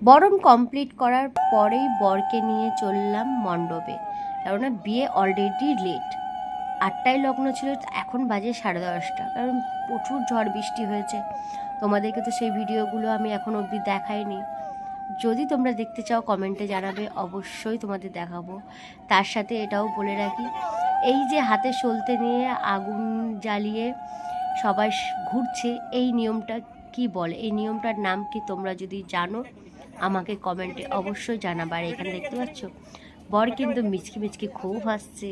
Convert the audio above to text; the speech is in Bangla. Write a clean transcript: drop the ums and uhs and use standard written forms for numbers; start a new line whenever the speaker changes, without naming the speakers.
বরণ কমপ্লিট করার পরেই বরকে নিয়ে চললাম মণ্ডপে, কেননা বিয়ে অলরেডি লেট। 8টায় লগ্ন ছিল, এখন বাজে 10:30, কারণ প্রচুর ঝড় বৃষ্টি হয়েছে। তোমাদেরকে তো সেই ভিডিওগুলো আমি এখন অবধি দেখাইনি। যদি তোমরা দেখতে চাও কমেন্টে জানাবে, অবশ্যই তোমাদের দেখাবো। তার সাথে এটাও বলে রাখি, এই যে হাতে সলতে নিয়ে আগুন জ্বালিয়ে সবাই ঘুরছে, এই নিয়মটা কি বলে, এই নিয়মটার নাম কি তোমরা যদি জানো আমাকে কমেন্টে অবশ্যই জানাবার। এখানে দেখতে পাচ্ছ বর কিন্তু মিচকি মিচকি খুব হাসছে।